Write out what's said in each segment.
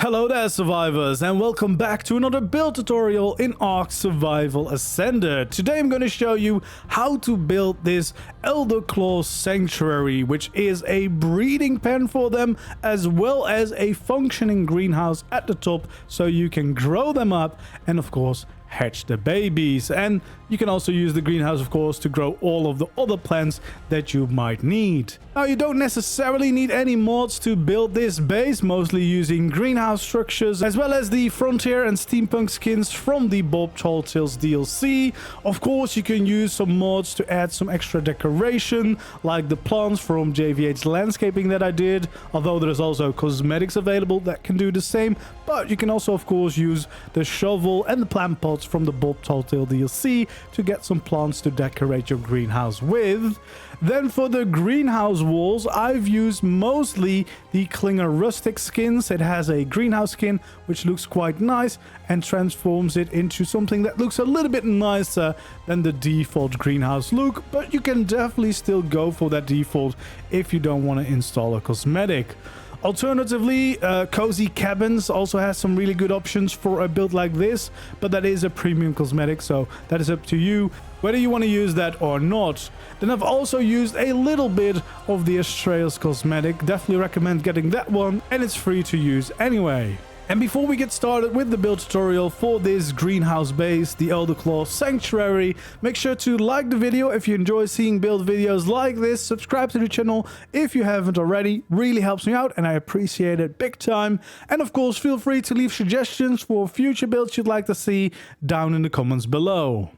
Hello there survivors, and welcome back to another build tutorial in ARK Survival Ascended. Today I'm going to show you how to build this Elderclaw Sanctuary, which is a breeding pen for them as well as a functioning greenhouse at the top so you can grow them up and of course hatch the babies. And you can also use the greenhouse of course to grow all of the other plants that you might need. Now you don't necessarily need any mods to build this base, mostly using greenhouse structures as well as the frontier and steampunk skins from the Bob Tall Tales DLC. Of course you can use some mods to add some extra decoration like the plants from JVH landscaping that I did, although there's also cosmetics available that can do the same. But you can also of course use the shovel and the plant pots from the Bob Tall Tale DLC to get some plants to decorate your greenhouse with. Then for the greenhouse walls, I've used mostly the Klinger Rustic skins. It has a greenhouse skin which looks quite nice and transforms it into something that looks a little bit nicer than the default greenhouse look, but you can definitely still go for that default if you don't want to install a cosmetic. Alternatively, Cozy Cabins also has some really good options for a build like this, but that is a premium cosmetic, so that is up to you whether you want to use that or not. Then I've also used a little bit of the Astraeus cosmetic. Definitely recommend getting that one, and it's free to use anyway. And before we get started with the build tutorial for this greenhouse base, the Elderclaw Sanctuary, make sure to like the video if you enjoy seeing build videos like this. Subscribe to the channel if you haven't already. Really helps me out and I appreciate it big time. And of course, feel free to leave suggestions for future builds you'd like to see down in the comments below.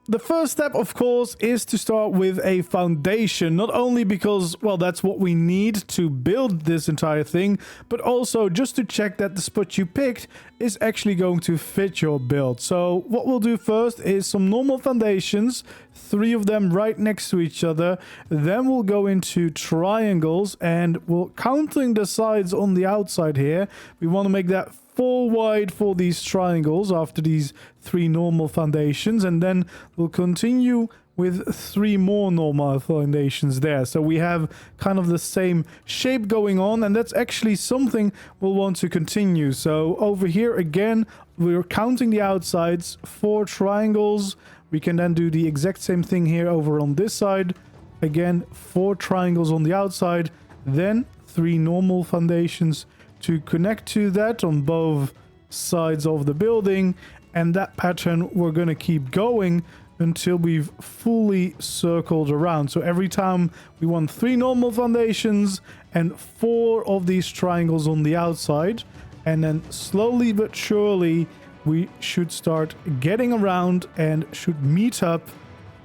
The first step, of course, is to start with a foundation, not only because, well, that's what we need to build this entire thing, but also just to check that the spot you picked is actually going to fit your build. So what we'll do first is some normal foundations, 3 of them right next to each other. Then we'll go into triangles and we'll counting the sides on the outside here. We want to make that 4 wide for these triangles after these 3 normal foundations, and then we'll continue with 3 more normal foundations there. So we have kind of the same shape going on, and that's actually something we'll want to continue. So over here again, we're counting the outsides, 4 triangles. We can then do the exact same thing here over on this side. Again, 4 triangles on the outside, then 3 normal foundations to connect to that on both sides of the building, and that pattern we're going to keep going until we've fully circled around. So every time we want 3 normal foundations and 4 of these triangles on the outside, and then slowly but surely we should start getting around and should meet up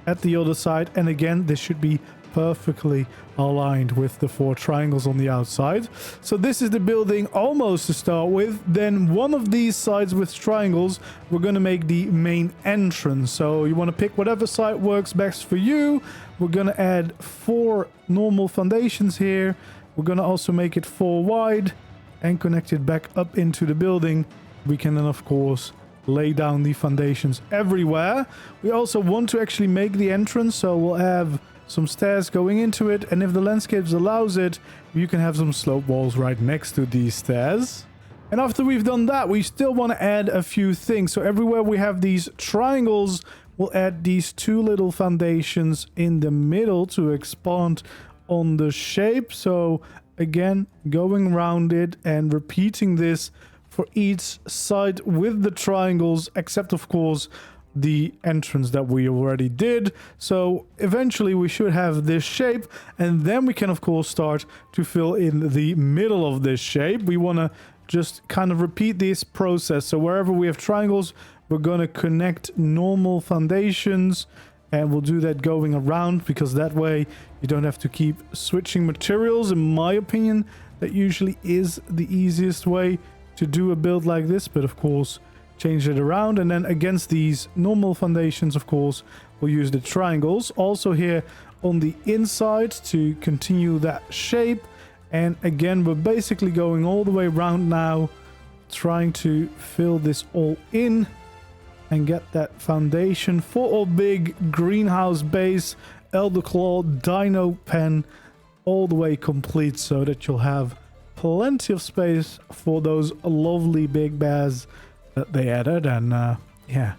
at the other side. And again, this should be perfectly aligned with the 4 triangles on the outside. So this is the building almost to start with. Then one of these sides with triangles, we're going to make the main entrance. So you want to pick whatever side works best for you. We're going to add 4 normal foundations here. We're going to also make it 4 wide and connect it back up into the building. We can then of course lay down the foundations everywhere. We also want to actually make the entrance, so we'll have some stairs going into it, and if the landscapes allows it, you can have some slope walls right next to these stairs. And after we've done that, we still want to add a few things. So everywhere we have these triangles, we'll add these 2 little foundations in the middle to expand on the shape. So again, going around it and repeating this for each side with the triangles, except of course the entrance that we already did. So eventually we should have this shape, and then we can of course start to fill in the middle of this shape. We want to just kind of repeat this process. So wherever we have triangles, we're going to connect normal foundations, and we'll do that going around, because that way you don't have to keep switching materials. In my opinion, that usually is the easiest way to do a build like this, but of course change it around. And then against these normal foundations, of course, we'll use the triangles also here on the inside to continue that shape. And again, we're basically going all the way around now, trying to fill this all in and get that foundation for a big greenhouse base Elderclaw dino pen all the way complete, so that you'll have plenty of space for those lovely big bears that they added. And yeah,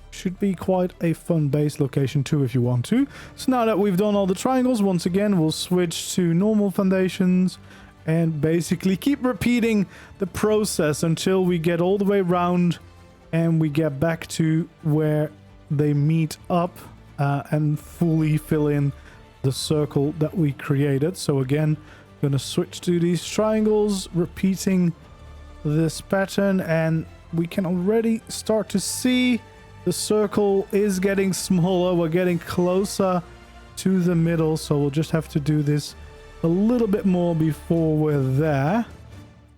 should be quite a fun base location too if you want to. So now that we've done all the triangles, once again, we'll switch to normal foundations and basically keep repeating the process until we get all the way around and we get back to where they meet up and fully fill in the circle that we created. So again, going to switch to these triangles, repeating this pattern, and we can already start to see the circle is getting smaller. We're getting closer to the middle, so we'll just have to do this a little bit more before we're there.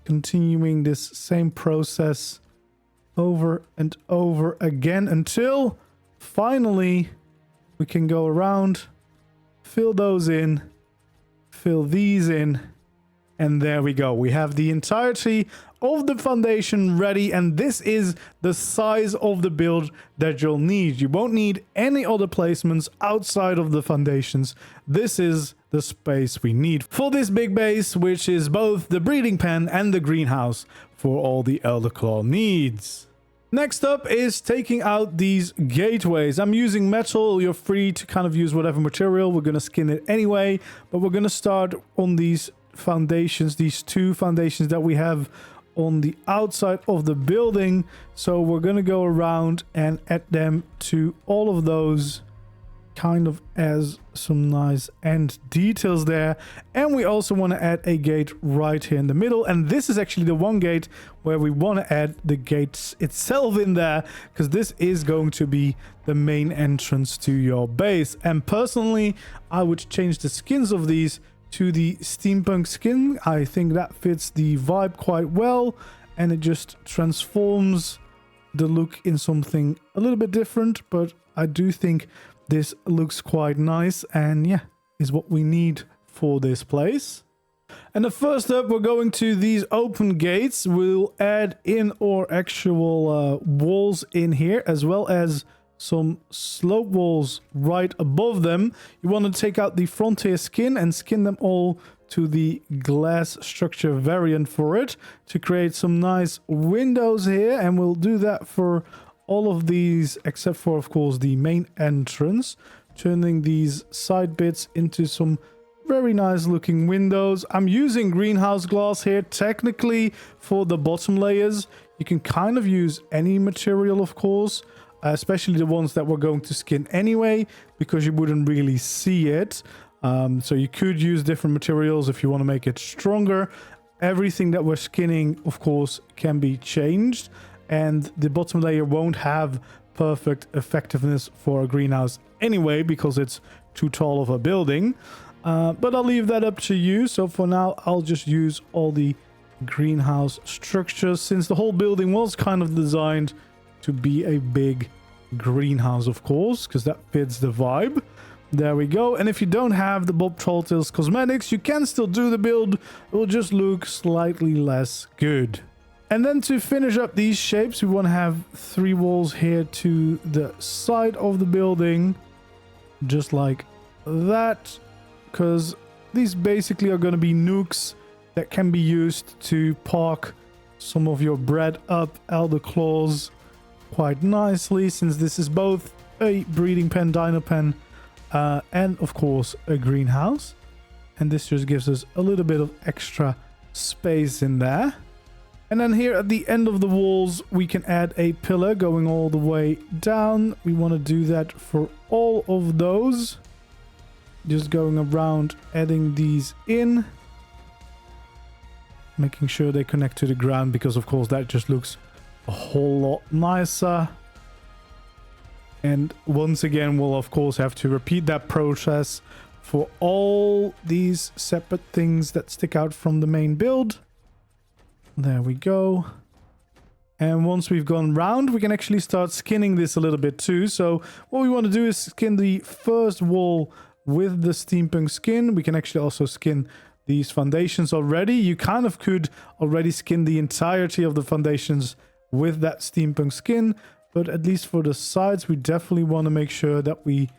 Continuing this same process over and over again until finally we can go around, fill those in, fill these in, and there we go. We have the entirety of the foundation ready, and this is the size of the build that you'll need. You won't need any other placements outside of the foundations. This is the space we need for this big base, which is both the breeding pen and the greenhouse for all the Elderclaw needs. Next up is taking out these gateways. I'm using metal. You're free to kind of use whatever material. We're going to skin it anyway, but we're going to start on these foundations, these two foundations that we have on the outside of the building. So we're going to go around and add them to all of those, kind of as some nice end details there. And we also want to add a gate right here in the middle, and this is actually the one gate where we want to add the gates itself in there, because this is going to be the main entrance to your base. And personally, I would change the skins of these to the steampunk skin. I think that fits the vibe quite well, and it just transforms the look in something a little bit different, but I do think this looks quite nice, and yeah, is what we need for this place. And the first up, we're going to these open gates. We'll add in our actual walls in here, as well as some slope walls right above them. You want to take out the frontier skin and skin them all to the glass structure variant for it to create some nice windows here, and we'll do that for all of these except for, of course, the main entrance, turning these side bits into some very nice looking windows. I'm using greenhouse glass here technically for the bottom layers. You can kind of use any material, of course, especially the ones that we're going to skin anyway, because you wouldn't really see it. So you could use different materials if you want to make it stronger. Everything that we're skinning, of course, can be changed, and the bottom layer won't have perfect effectiveness for a greenhouse anyway, because it's too tall of a building. But I'll leave that up to you. So for now, I'll just use all the greenhouse structures, since the whole building was kind of designed to be a big greenhouse, of course, because that fits the vibe. There we go. And if you don't have the Bob Trolltails cosmetics, you can still do the build. It will just look slightly less good. And then to finish up these shapes, we want to have 3 walls here to the side of the building, just like that, because these basically are going to be nooks that can be used to park some of your bred up Elderclaws quite nicely, since this is both a breeding pen, dino pen, and of course a greenhouse. And this just gives us a little bit of extra space in there. And then here at the end of the walls, we can add a pillar going all the way down. We want to do that for all of those. Just going around, adding these in. Making sure they connect to the ground, because of course that just looks a whole lot nicer. And once again, we'll of course have to repeat that process for all these separate things that stick out from the main build. There we go. And once we've gone round, we can actually start skinning this a little bit too. So what we want to do is skin the first wall with the steampunk skin. We can actually also skin these foundations already. You kind of could already skin the entirety of the foundations with that steampunk skin, but at least for the sides, we definitely want to make sure that we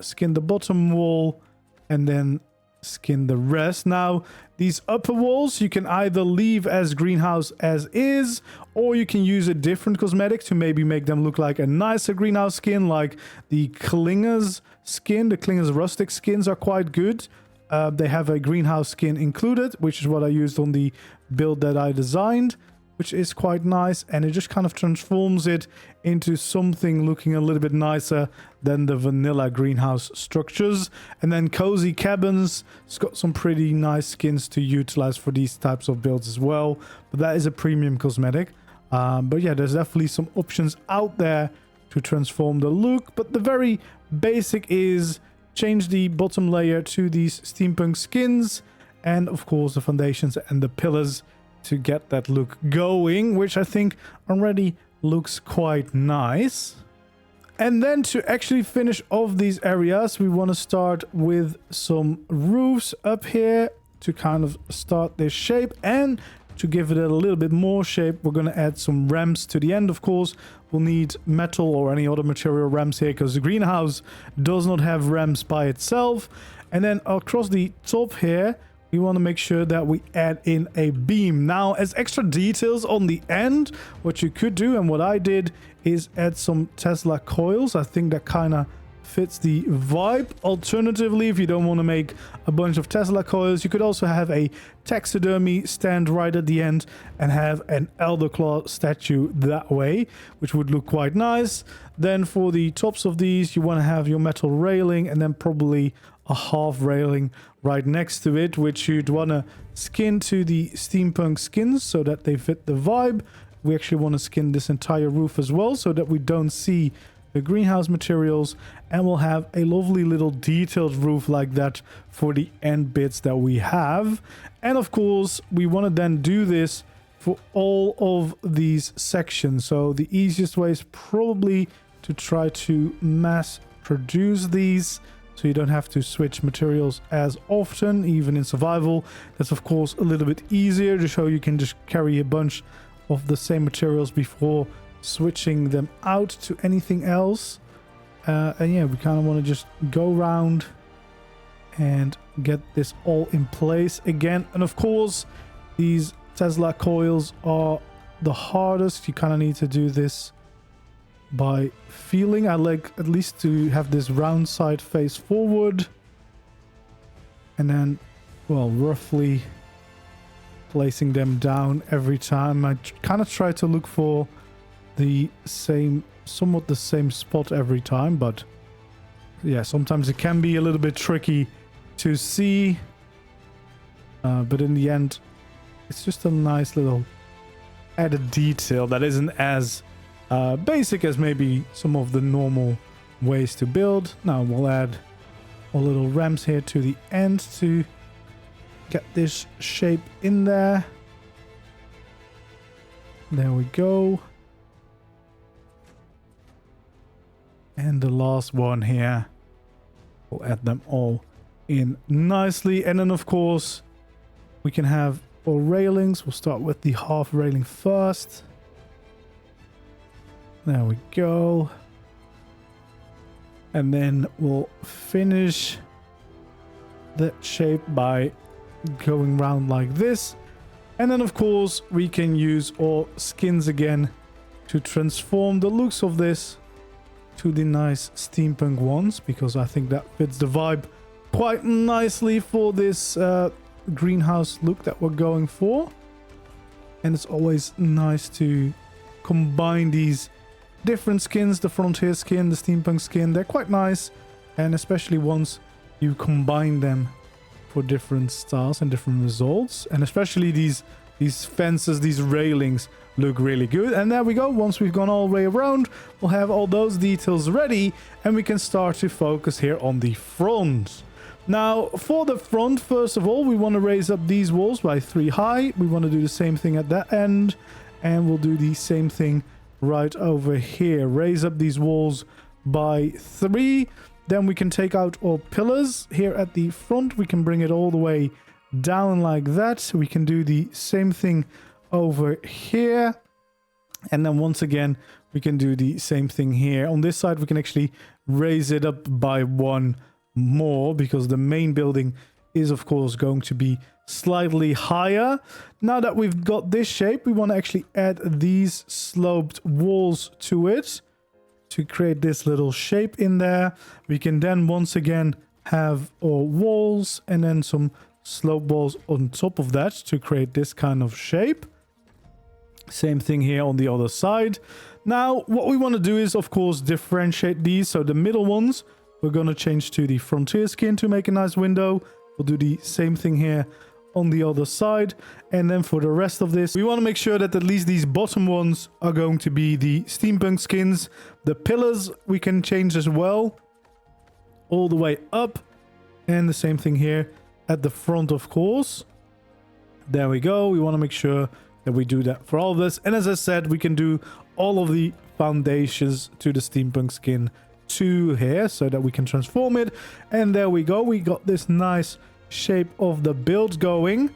skin the bottom wall and then skin the rest. Now, these upper walls you can either leave as greenhouse as is, or you can use a different cosmetic to maybe make them look like a nicer greenhouse skin, like the Clinger's skin. The Clinger's rustic skins are quite good. They have a greenhouse skin included, which is what I used on the build that I designed, which is quite nice, and it just kind of transforms it into something looking a little bit nicer than the vanilla greenhouse structures. And then Cozy Cabins, it's got some pretty nice skins to utilize for these types of builds as well, but that is a premium cosmetic. But yeah, there's definitely some options out there to transform the look, but the very basic is change the bottom layer to these steampunk skins, and of course the foundations and the pillars to get that look going, which I think already looks quite nice. And then to actually finish off these areas, we want to start with some roofs up here to kind of start this shape, and to give it a little bit more shape, we're going to add some ramps to the end. Of course, we'll need metal or any other material ramps here, because the greenhouse does not have ramps by itself. And then across the top here, we want to make sure that we add in a beam. Now, as extra details on the end, what you could do, and what I did, is add some Tesla coils. I think that kind of fits the vibe. Alternatively, if you don't want to make a bunch of Tesla coils, you could also have a taxidermy stand right at the end and have an Elderclaw statue that way, which would look quite nice. Then for the tops of these, you want to have your metal railing, and then probably a half railing right next to it, which you'd want to skin to the steampunk skins so that they fit the vibe. We actually want to skin this entire roof as well so that we don't see the greenhouse materials, and we'll have a lovely little detailed roof like that for the end bits that we have. And of course, we want to then do this for all of these sections. So the easiest way is probably to try to mass produce these, so you don't have to switch materials as often, even in survival. That's of course a little bit easier to show. You can just carry a bunch of the same materials before switching them out to anything else. And yeah, we kind of want to just go around and get this all in place again. And of course, these Tesla coils are the hardest. You kind of need to do this by feeling. I like at least to have this round side face forward, and then, well, roughly placing them down every time. I kind of try to look for the same, somewhat the same spot every time, but yeah, sometimes it can be a little bit tricky to see, but in the end it's just a nice little added detail that isn't as basic as maybe some of the normal ways to build. Now we'll add a little ramps here to the end to get this shape in there. There we go. And the last one here, we'll add them all in nicely. And then of course we can have our railings. We'll start with the half railing first. There we go. And then we'll finish that shape by going round like this. And then of course we can use our skins again to transform the looks of this to the nice steampunk ones, because I think that fits the vibe quite nicely for this greenhouse look that we're going for. And it's always nice to combine these different skins, the frontier skin, the steampunk skin. They're quite nice, and especially once you combine them for different styles and different results. And especially these fences, these railings look really good. And there we go. Once we've gone all the way around, we'll have all those details ready, and we can start to focus here on the front. Now for the front, first of all, we want to raise up these walls by 3 high. We want to do the same thing at that end, and we'll do the same thing right over here. Raise up these walls by 3. Then we can take out our pillars here at the front. We can bring it all the way down like that. So we can do the same thing over here. And then once again, we can do the same thing here. On this side, we can actually raise it up by 1 more, because the main building is of course going to be slightly higher. Now that we've got this shape, we want to actually add these sloped walls to it to create this little shape in there. We can then once again have our walls and then some slope walls on top of that to create this kind of shape. Same thing here on the other side. Now what we want to do is of course differentiate these. So the middle ones we're going to change to the frontier skin to make a nice window. We'll do the same thing here on the other side. And then for the rest of this, we want to make sure that at least these bottom ones are going to be the steampunk skins. The pillars we can change as well, all the way up. And the same thing here at the front, of course. There we go. We want to make sure that we do that for all of this. And as I said, we can do all of the foundations to the steampunk skin to here so that we can transform it. And there we go. We got this nice shape of the build going.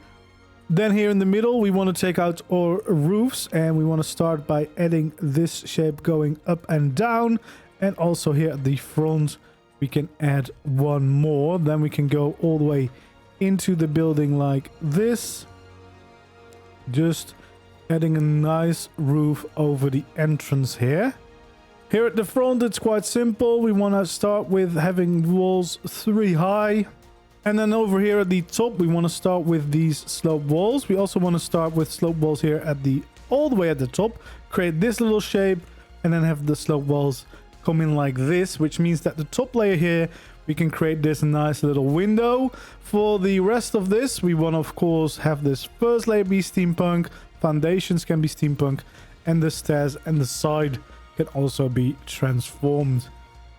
Then here in the middle, we want to take out our roofs, and we want to start by adding this shape going up and down. And also here at the front, we can add one more. Then we can go all the way into the building like this. Just adding a nice roof over the entrance here. Here at the front, it's quite simple. We want to start with having walls 3 high. And then over here at the top, we want to start with these slope walls. We also want to start with slope walls here at the all the way at the top. Create this little shape and then have the slope walls come in like this, which means that the top layer here, we can create this nice little window. For the rest of this, we want to, of course, have this first layer be steampunk. Foundations can be steampunk. And the stairs and the side can also be transformed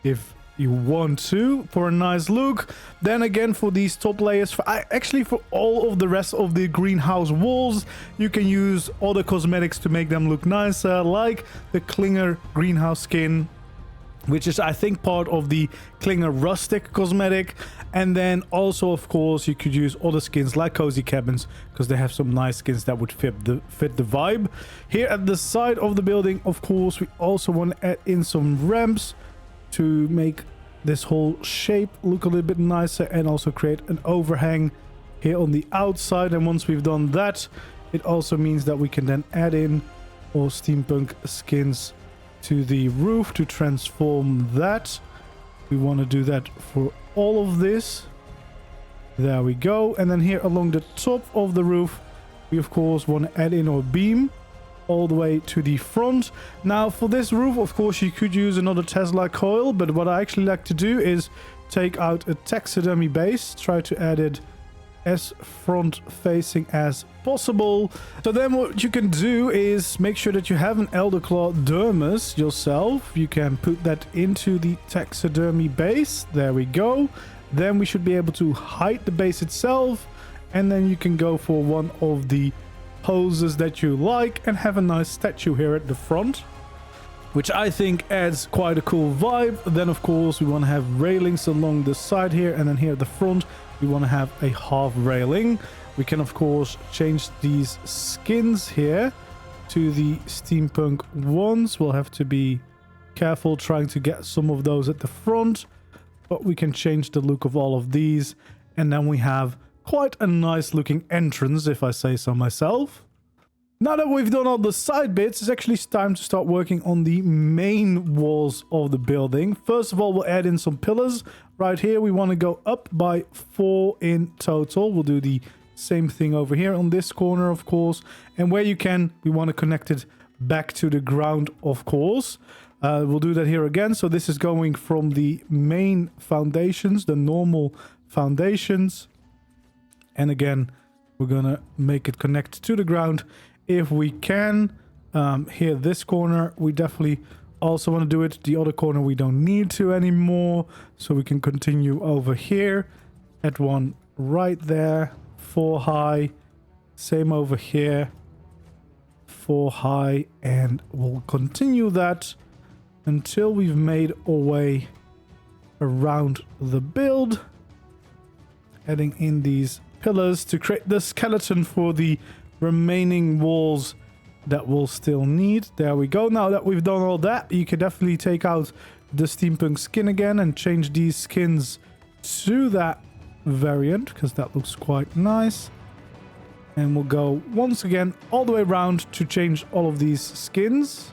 if you want to for a nice look. Then again, for these top layers, actually for all of the rest of the greenhouse walls, you can use other cosmetics to make them look nicer, like the Klinger greenhouse skin, which is I think part of the Klinger rustic cosmetic. And then also of course you could use other skins like cozy cabins, because they have some nice skins that would fit the vibe. Here at the side of the building, of course, we also want to add in some ramps to make this whole shape look a little bit nicer, and also create an overhang here on the outside. And once we've done that, it also means that we can then add in all steampunk skins to the roof to transform that. We want to do that for all of this. There we go. And then here along the top of the roof, we of course want to add in our beam all the way to the front. Now for this roof, of course, you could use another Tesla coil, but what I actually like to do is take out a taxidermy base, try to add it as front facing as possible. So then what you can do is make sure that you have an Elderclaw dermis yourself. You can put that into the taxidermy base. There we go. Then we should be able to hide the base itself, and then you can go for one of the poses that you like and have a nice statue here at the front, which I think adds quite a cool vibe. Then of course we want to have railings along the side here, and then here at the front we want to have a half railing. We can of course change these skins here to the steampunk ones. We'll have to be careful trying to get some of those at the front, but we can change the look of all of these, and then we have quite a nice looking entrance, if I say so myself. Now that we've done all the side bits, it's actually time to start working on the main walls of the building. First of all, we'll add in some pillars. Right here, we want to go up by 4 in total. We'll do the same thing over here on this corner, of course. And where you can, we want to connect it back to the ground, of course. We'll do that here again. So this is going from the main foundations, the normal foundations. And again, we're going to make it connect to the ground if we can. Here, this corner, we definitely also want to do it. The other corner, we don't need to anymore. So we can continue over here. Add one right there, 4 high. Same over here, 4 high. And we'll continue that until we've made our way around the build. Adding in these pillars to create the skeleton for the remaining walls that we'll still need. There we go. Now that we've done all that, you can definitely take out the steampunk skin again and change these skins to that variant because that looks quite nice. And we'll go once again all the way around to change all of these skins.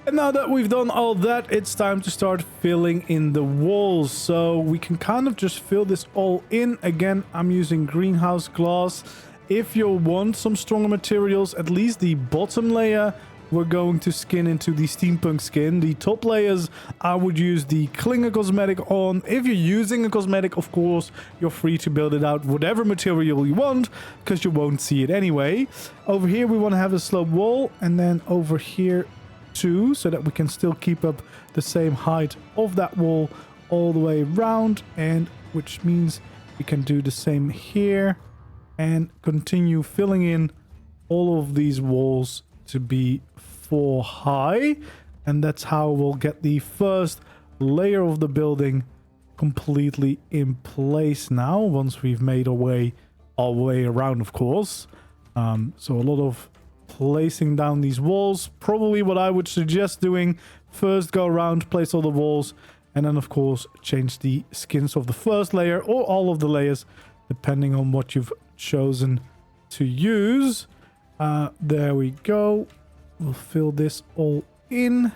And now that we've done all that, it's time to start filling in the walls. So we can kind of just fill this all in. Again, I'm using greenhouse glass. If you want some stronger materials, at least the bottom layer, we're going to skin into the steampunk skin. The top layers, I would use the Klinger cosmetic on. If you're using a cosmetic, of course, you're free to build it out whatever material you want, because you won't see it anyway. Over here, we want to have a slope wall, and then over here too, so that we can still keep up the same height of that wall all the way around, and which means we can do the same here and continue filling in all of these walls to be 4 high, and that's how we'll get the first layer of the building completely in place now, once we've made our way around, of course. So a lot of placing down these walls. Probably what I would suggest doing, first go around, place all the walls, and then of course change the skins of the first layer or all of the layers, depending on what you've chosen to use. There we go. We'll fill this all in,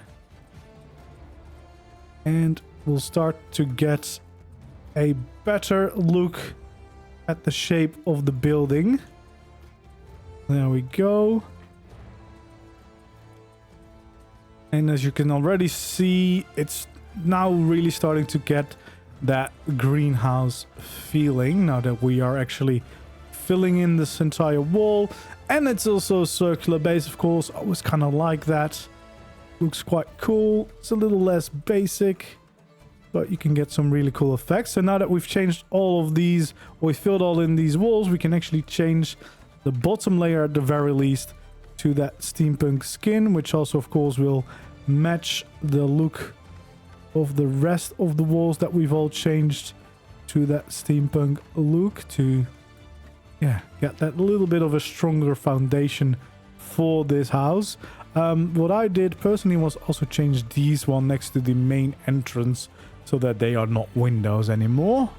and we'll start to get a better look at the shape of the building. There we go. And as you can already see, it's now really starting to get that greenhouse feeling now that we are actually filling in this entire wall. And it's also a circular base, of course. I always kind of like that. Looks quite cool. It's a little less basic, but you can get some really cool effects. So now that we've changed all of these, or we filled all in these walls, we can actually change the bottom layer at the very least to that steampunk skin, which also, of course, will match the look of the rest of the walls that we've all changed to that steampunk look to, yeah, get that little bit of a stronger foundation for this house. What I did personally was also change these one next to the main entrance so that they are not windows anymore.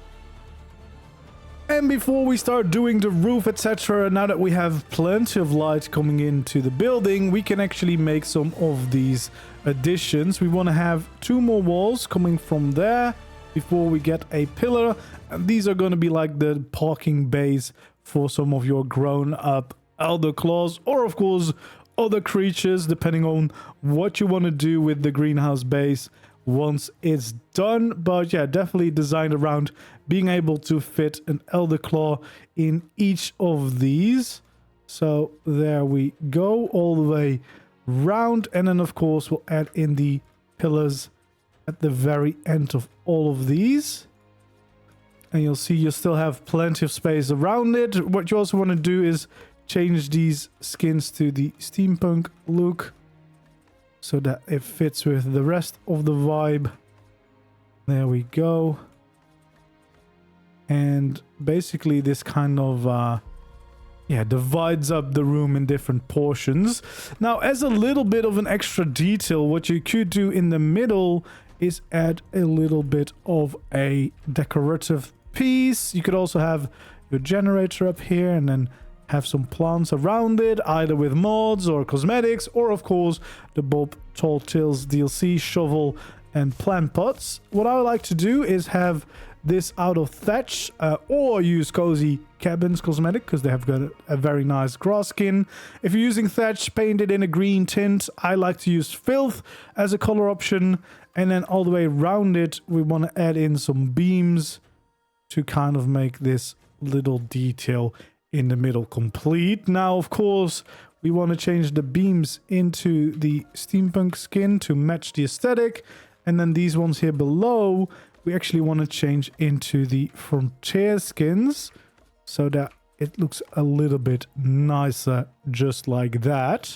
And before we start doing the roof, etc., now that we have plenty of light coming into the building, we can actually make some of these additions. We want to have 2 more walls coming from there before we get a pillar. And these are going to be like the parking bays for some of your grown-up Elderclaws, or of course other creatures, depending on what you want to do with the greenhouse base once it's done. But yeah, definitely designed around being able to fit an Elderclaw in each of these. So there we go, all the way round. And then of course we'll add in the pillars at the very end of all of these. And you'll see you still have plenty of space around it. What you also want to do is change these skins to the steampunk look so that it fits with the rest of the vibe. There we go. And basically this kind of divides up the room in different portions. Now, as a little bit of an extra detail, what you could do in the middle is add a little bit of a decorative piece. You could also have your generator up here and then have some plants around it, either with mods or cosmetics, or of course the Bob Tall Tales DLC shovel and plant pots. What I would like to do is have this out of thatch, or use Cozy Cabins cosmetic because they have got a very nice grass skin. If you're using thatch, paint it in a green tint. I like to use filth as a color option, and then all the way around it we want to add in some beams to kind of make this little detail in the middle complete. Now, of course, we want to change the beams into the steampunk skin to match the aesthetic, and then these ones here below we actually want to change into the frontier skins so that it looks a little bit nicer, just like that.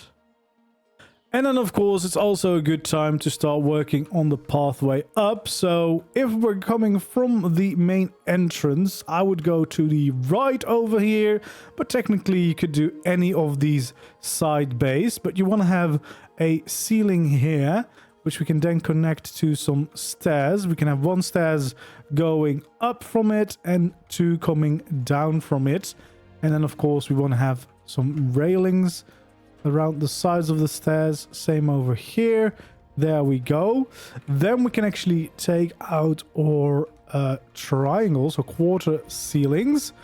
And then of course it's also a good time to start working on the pathway up. So if we're coming from the main entrance, I would go to the right over here, but technically you could do any of these side bays. But you want to have a ceiling here which we can then connect to some stairs. We can have 1 stairs going up from it and 2 coming down from it. And then, of course, we want to have some railings around the sides of the stairs. Same over here. There we go. Then we can actually take out our triangles or quarter ceilings,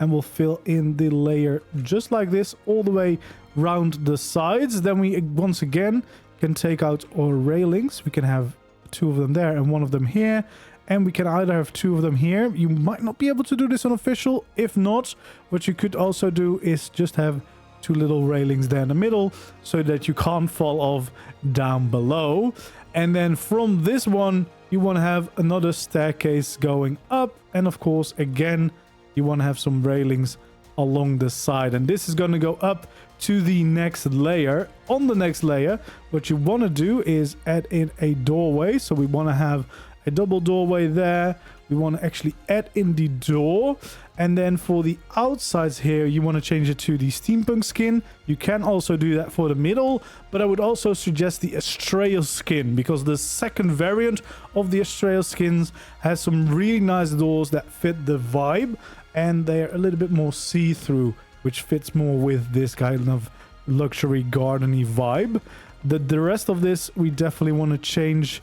and we'll fill in the layer just like this all the way round the sides. Then we once again can take out our railings. We can have 2 of them there and 1 of them here, and we can either have 2 of them here. You might not be able to do this on official. If not, what you could also do is just have 2 little railings there in the middle so that you can't fall off down below. And then from this one, you want to have another staircase going up. And of course, again, you want to have some railings along the side. And this is going to go up to the next layer. On the next layer, what you want to do is add in a doorway. So we want to have a double doorway there. We want to actually add in the door. And then for the outsides here, you want to change it to the steampunk skin. You can also do that for the middle, but I would also suggest the Astral skin, because the second variant of the Astral skins has some really nice doors that fit the vibe, and they're a little bit more see-through, which fits more with this kind of luxury garden-y vibe. The rest of this, we definitely want to change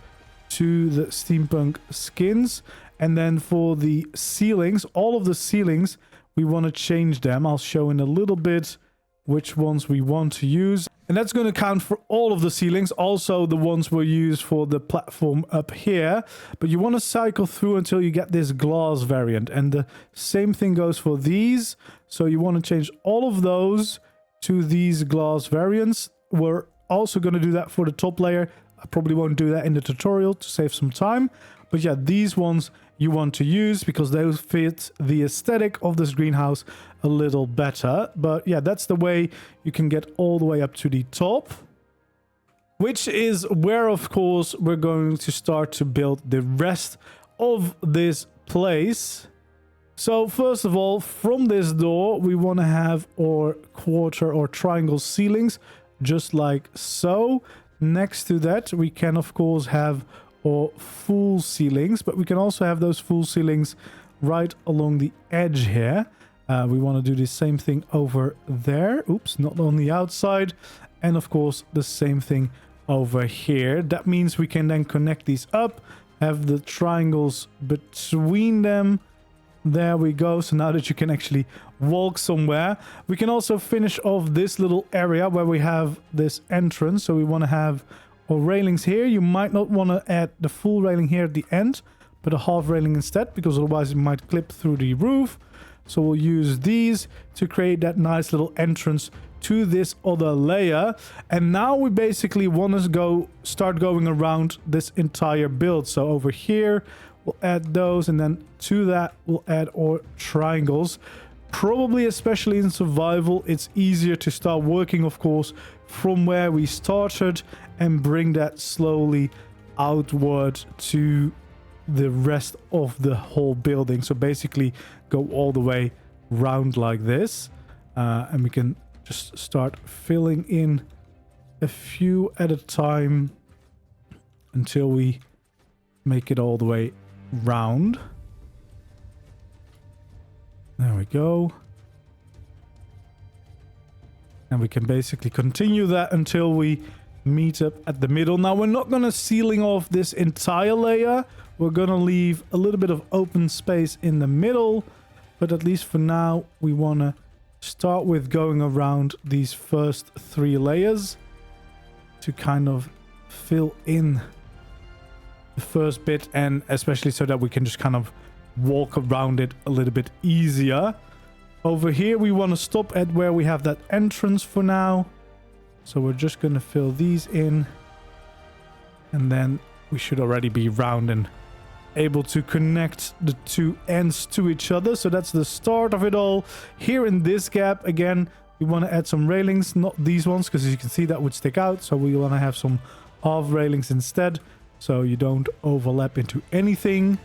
to the steampunk skins. And then for the ceilings, all of the ceilings, we want to change them. I'll show in a little bit which ones we want to use. And that's going to count for all of the ceilings, also the ones we'll use for the platform up here. But you want to cycle through until you get this glass variant. And the same thing goes for these. So you want to change all of those to these glass variants. We're also going to do that for the top layer. I probably won't do that in the tutorial to save some time. But yeah, these ones you want to use because those fit the aesthetic of this greenhouse a little better. But yeah, that's the way you can get all the way up to the top, which is where, of course, we're going to start to build the rest of this place. So first of all, from this door, we want to have our quarter or triangle ceilings, just like so. Next to that, we can, of course, have or full ceilings, but we can also have those full ceilings right along the edge here. We want to do the same thing over there. Oops, not on the outside. And of course, the same thing over here. That means we can then connect these up, have the triangles between them. There we go. So now that you can actually walk somewhere, we can also finish off this little area where we have this entrance. So we want to have our railings here. You might not want to add the full railing here at the end, but a half railing instead, because otherwise it might clip through the roof. So we'll use these to create that nice little entrance to this other layer. And now we basically want to start going around this entire build. So over here, we'll add those, and then to that, we'll add our triangles. Probably, especially in survival, it's easier to start working, of course, from where we started and bring that slowly outward to the rest of the whole building. So basically go all the way round like this, and we can just start filling in a few at a time until we make it all the way round. There we go. And we can basically continue that until we meet up at the middle. Now, we're not going to ceiling off this entire layer. We're going to leave a little bit of open space in the middle. But at least for now, we want to start with going around these first 3 layers to kind of fill in the first bit, and especially so that we can just kind of walk around it a little bit easier. Over here, we want to stop at where we have that entrance for now. So we're just going to fill these in. And then we should already be round and able to connect the 2 ends to each other. So that's the start of it all. Here in this gap, again, we want to add some railings. Not these ones, because as you can see, that would stick out. So we want to have some half railings instead, so you don't overlap into anything.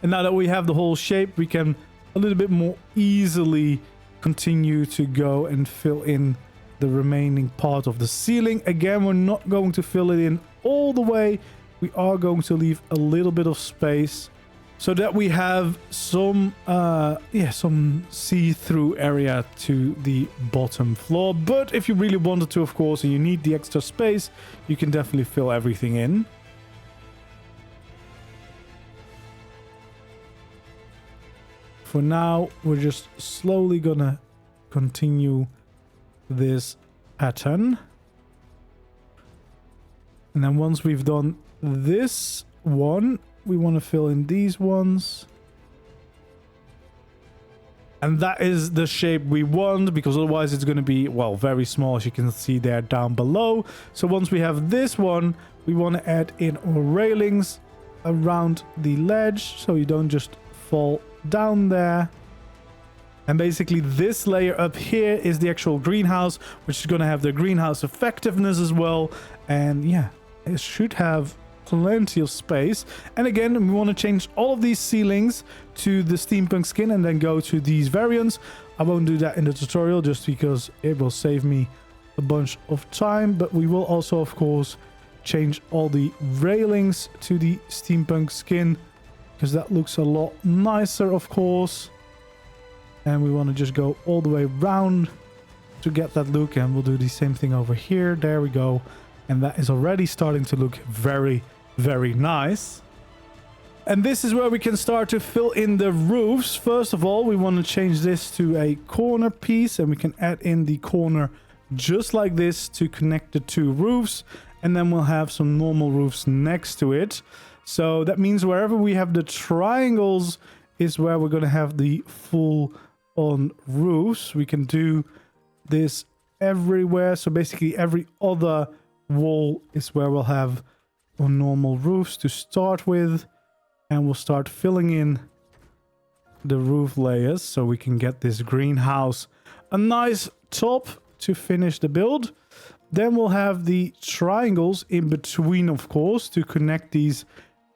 And now that we have the whole shape, we can a little bit more easily continue to go and fill in the remaining part of the ceiling. Again, we're not going to fill it in all the way. We are going to leave a little bit of space so that we have some see-through area to the bottom floor. But if you really wanted to, of course, and you need the extra space, you can definitely fill everything in. For now, we're just slowly gonna continue this pattern. And then once we've done this one, we want to fill in these ones. And that is the shape we want, because otherwise it's going to be, well, very small, as you can see there down below. So once we have this one, we want to add in our railings around the ledge, so you don't just fall down there. And basically this layer up here is the actual greenhouse, which is going to have the greenhouse effectiveness as well. And yeah, it should have plenty of space. And again, we want to change all of these ceilings to the steampunk skin and then go to these variants. I won't do that in the tutorial just because it will save me a bunch of time, but we will also, of course, change all the railings to the steampunk skin because that looks a lot nicer, of course. And we want to just go all the way around to get that look, and we'll do the same thing over here. There we go. And that is already starting to look very, very nice. And this is where we can start to fill in the roofs. First of all, we want to change this to a corner piece, and we can add in the corner just like this to connect the two roofs. And then we'll have some normal roofs next to it. So that means wherever we have the triangles is where we're going to have the full on roofs. We can do this everywhere. So basically every other wall is where we'll have our normal roofs to start with, and we'll start filling in the roof layers so we can get this greenhouse a nice top to finish the build. Then we'll have the triangles in between, of course, to connect these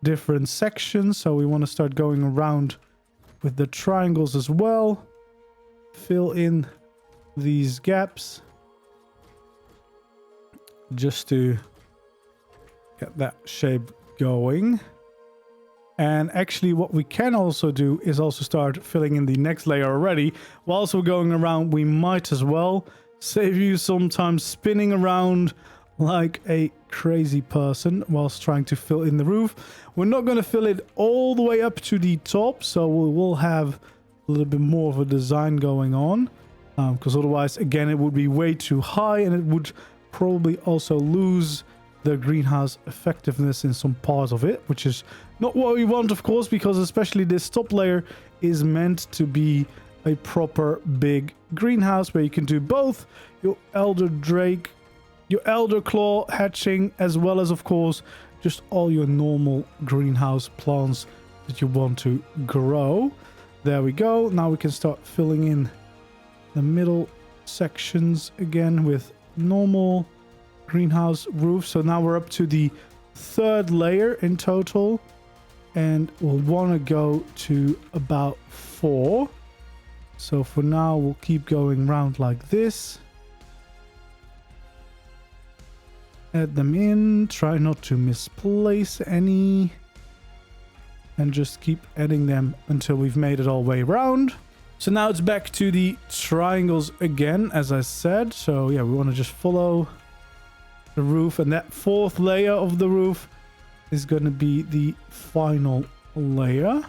different sections. So we want to start going around with the triangles as well. Fill in these gaps just to get that shape going. And actually what we can also do is also start filling in the next layer already. Whilst we're going around, we might as well save you some time spinning around like a crazy person whilst trying to fill in the roof. We're not going to fill it all the way up to the top, so we will have a little bit more of a design going on, because otherwise, again, it would be way too high, and it would probably also lose the greenhouse effectiveness in some parts of it, which is not what we want, of course, because especially this top layer is meant to be a proper big greenhouse where you can do both your elder drake, your elderclaw hatching, as well as, of course, just all your normal greenhouse plants that you want to grow. There we go. Now we can start filling in the middle sections again with normal greenhouse roof. So now we're up to the third layer in total, and we'll want to go to about 4. So for now, we'll keep going around like this. Add them in, try not to misplace any, and just keep adding them until we've made it all the way around. So now it's back to the triangles again, as I said. So yeah, we want to just follow the roof, and that fourth layer of the roof is going to be the final layer.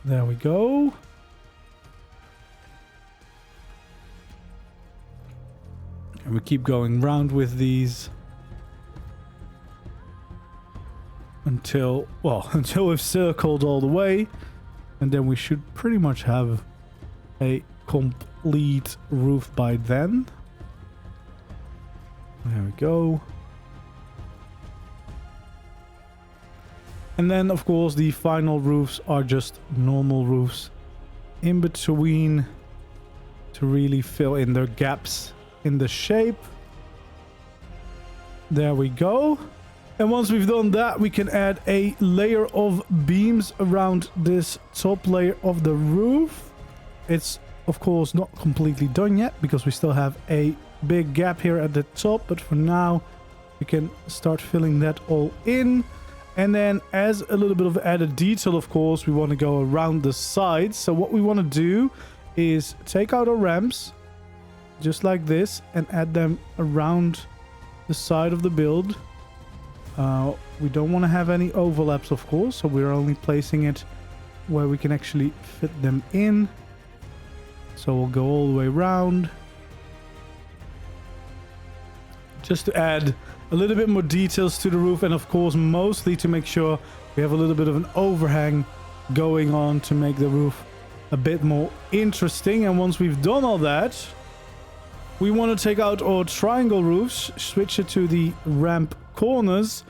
There we go. And we keep going round with these until we've circled all the way, and then we should pretty much have a complete roof by then. There we go. And then, of course, the final roofs are just normal roofs in between to really fill in their gaps in the shape. There we go. And once we've done that, we can add a layer of beams around this top layer of the roof. It's of course, not completely done yet because we still have a big gap here at the top. But for now, we can start filling that all in. And then as a little bit of added detail, of course, we want to go around the sides. So what we want to do is take out our ramps just like this and add them around the side of the build. We don't want to have any overlaps, of course, so we're only placing it where we can actually fit them in. So we'll go all the way around just to add a little bit more details to the roof, and of course mostly to make sure we have a little bit of an overhang going on to make the roof a bit more interesting. And once we've done all that, we want to take out our triangle roofs, switch it to the ramp corners,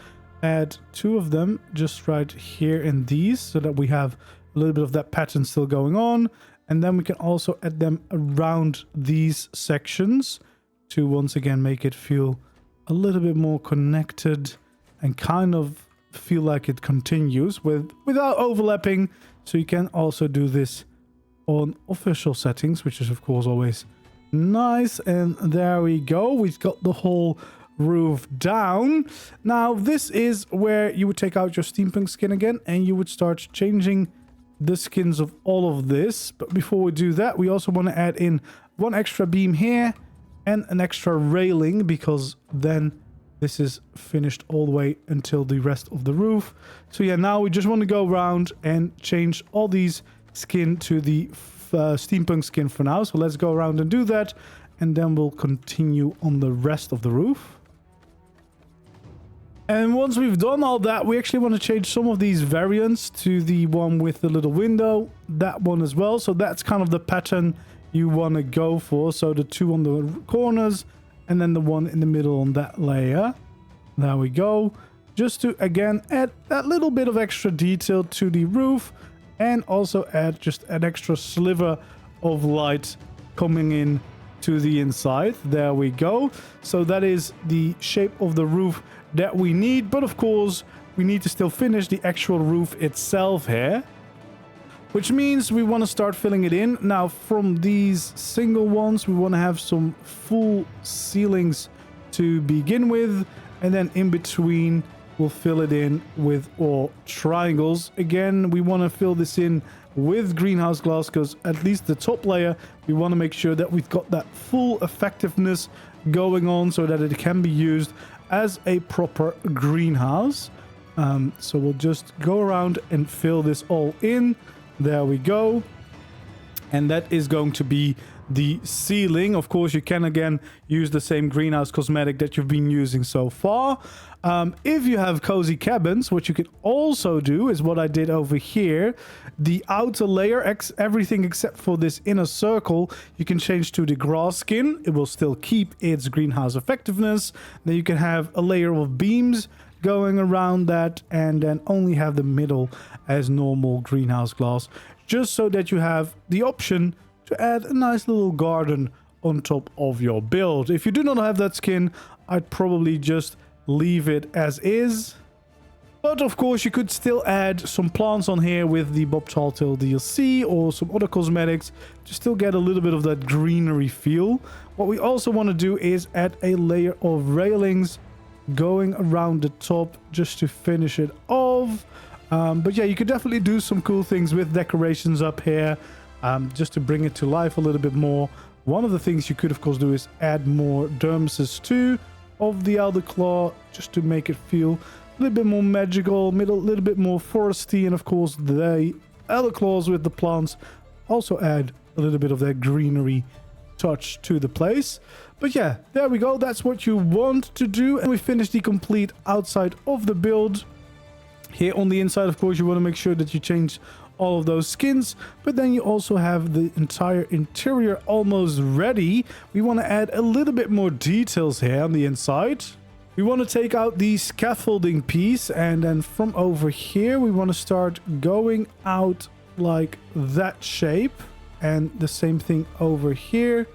add 2 of them just right here in these so that we have a little bit of that pattern still going on. And then we can also add them around these sections to once again make it feel a little bit more connected and kind of feel like it continues without overlapping. So you can also do this on official settings, which is of course always nice. And there we go. We've got the whole roof down. Now this is where you would take out your steampunk skin again and you would start changing the skins of all of this. But before we do that, we also want to add in 1 extra beam here and an extra railing, because then this is finished all the way until the rest of the roof. So yeah, now we just want to go around and change all these skin to the steampunk skin for now. So let's go around and do that, and then we'll continue on the rest of the roof. And once we've done all that, we actually want to change some of these variants to the one with the little window, that one as well. So that's kind of the pattern you want to go for. So the 2 on the corners and then the 1 in the middle on that layer. There we go. Just to, again, add that little bit of extra detail to the roof, and also add just an extra sliver of light coming in to the inside. There we go. So that is the shape of the roof that we need. But of course, we need to still finish the actual roof itself here, which means we want to start filling it in. Now, from these single ones, we want to have some full ceilings to begin with, and then in between, we'll fill it in with all triangles. Again, we want to fill this in with greenhouse glass, because at least the top layer, we want to make sure that we've got that full effectiveness going on so that it can be used as a proper greenhouse. So we'll just go around and fill this all in. There we go. And that is going to be the ceiling. Of course, you can again use the same greenhouse cosmetic that you've been using so far. If you have cozy cabins, what you can also do is what I did over here. The outer layer, everything except for this inner circle, you can change to the grass skin. It will still keep its greenhouse effectiveness. Then you can have a layer of beams going around that, and then only have the middle as normal greenhouse glass, just so that you have the option to add a nice little garden on top of your build. If you do not have that skin, I'd probably just leave it as is. But of course, you could still add some plants on here with the Bob Talltail DLC or some other cosmetics to still get a little bit of that greenery feel. What we also want to do is add a layer of railings going around the top just to finish it off. But yeah, you could definitely do some cool things with decorations up here, just to bring it to life a little bit more. One of the things you could of course do is add more dermises too of the Elderclaw, just to make it feel a little bit more magical, a little bit more foresty. And of course, the Elderclaws with the plants also add a little bit of that greenery touch to the place. But yeah, there we go. That's what you want to do. And we finished the complete outside of the build. Here on the inside, of course, you want to make sure that you change all of those skins, but then you also have the entire interior almost ready. We want to add a little bit more details here on the inside. We want to take out the scaffolding piece, and then from over here we want to start going out like that shape, and the same thing over here,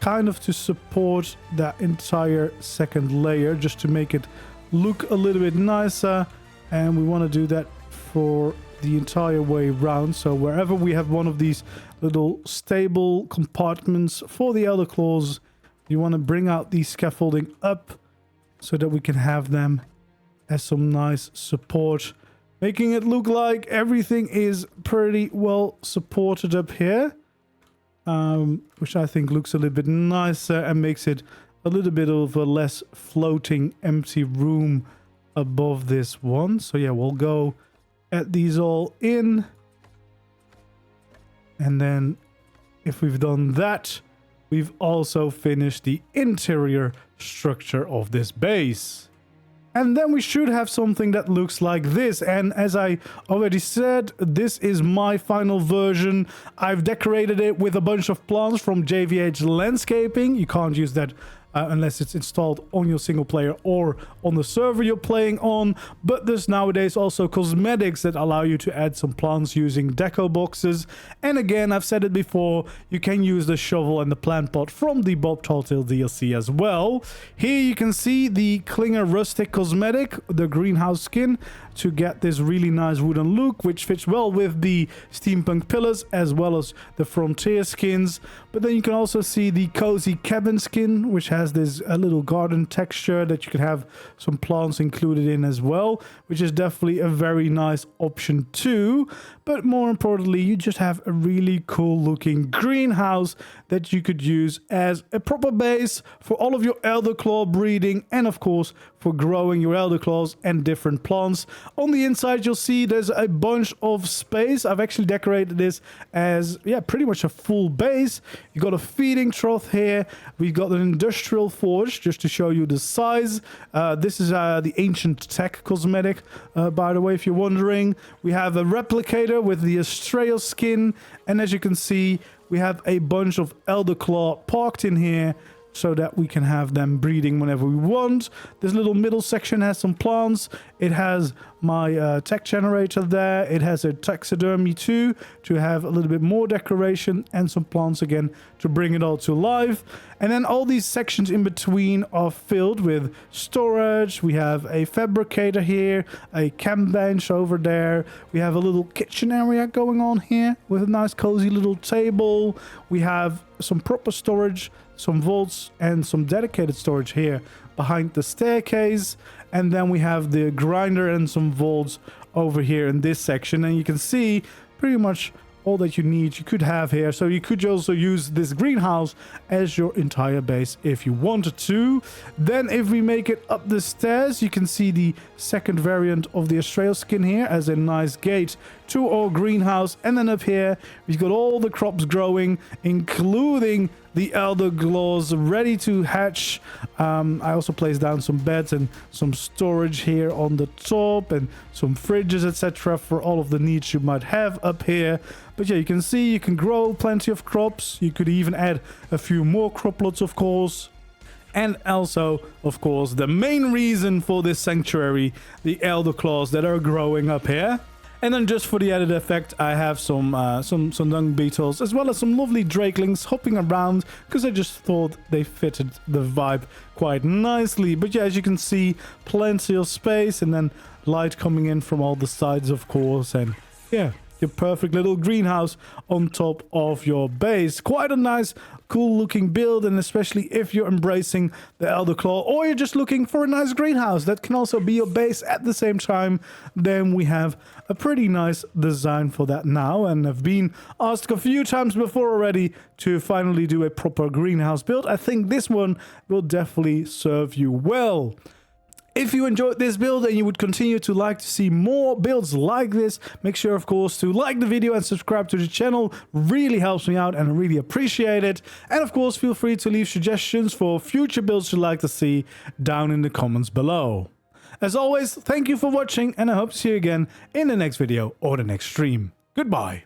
kind of to support that entire second layer, just to make it look a little bit nicer. And we want to do that for the entire way around. So wherever we have one of these little stable compartments for the Elderclaws. You want to bring out the scaffolding up so that we can have them as some nice support, making it look like everything is pretty well supported up here, which I think looks a little bit nicer and makes it a little bit of a less floating empty room above this one. So yeah, we'll go at these all in, and then if we've done that, we've also finished the interior structure of this base. And then we should have something that looks like this. And as I already said, this is my final version. I've decorated it with a bunch of plants from JVH Landscaping. You can't use that unless it's installed on your single player or on the server you're playing on. But there's nowadays also cosmetics that allow you to add some plants using deco boxes. And again, I've said it before, you can use the shovel and the plant pot from the Bob Talltail DLC as well. Here you can see the Klinger Rustic cosmetic, the greenhouse skin, to get this really nice wooden look, which fits well with the steampunk pillars as well as the frontier skins. But then you can also see the cozy cabin skin, which has this little garden texture that you can have some plants included in as well, which is definitely a very nice option too. But more importantly, you just have a really cool looking greenhouse that you could use as a proper base for all of your Elderclaw breeding, and of course for growing your Elderclaws and different plants. On the inside, you'll see there's a bunch of space. I've actually decorated this as, yeah, pretty much a full base. You've got a feeding trough here. We've got an industrial forge, just to show you the size. This is the Ancient Tech cosmetic, by the way, if you're wondering. We have a replicator with the Astraeus skin. And as you can see, we have a bunch of Elderclaw parked in here, so that we can have them breeding whenever we want. This little middle section has some plants. It has my tech generator there. It has a taxidermy too, to have a little bit more decoration, and some plants again to bring it all to life. And then all these sections in between are filled with storage. We have a fabricator here, a camp bench over there. We have a little kitchen area going on here with a nice cozy little table. We have some proper storage, some vaults and some dedicated storage here behind the staircase. And then we have the grinder and some vaults over here in this section. And you can see pretty much all that you need you could have here. So you could also use this greenhouse as your entire base if you wanted to. Then if we make it up the stairs, you can see the second variant of the Astraeus skin here as a nice gate to our greenhouse. And then up here, we've got all the crops growing, including the Elderclaws ready to hatch. I also placed down some beds and some storage here on the top, and some fridges, etc., for all of the needs you might have up here. But yeah, you can see you can grow plenty of crops. You could even add a few more crop plots, of course. And also, of course, the main reason for this sanctuary, the Elderclaws that are growing up here. And then just for the added effect, I have some dung beetles, as well as some lovely drakelings hopping around, because I just thought they fitted the vibe quite nicely. But yeah, as you can see, plenty of space, and then light coming in from all the sides, of course. And yeah, your perfect little greenhouse on top of your base. Quite a nice, cool looking build, and especially if you're embracing the Elderclaw, or you're just looking for a nice greenhouse that can also be your base at the same time, then we have a pretty nice design for that now. And I've been asked a few times before already to finally do a proper greenhouse build. I think this one will definitely serve you well. If you enjoyed this build and you would continue to like to see more builds like this, make sure, of course, to like the video and subscribe to the channel. Really helps me out and I really appreciate it. And of course, feel free to leave suggestions for future builds you'd like to see down in the comments below. As always, thank you for watching, and I hope to see you again in the next video or the next stream. Goodbye.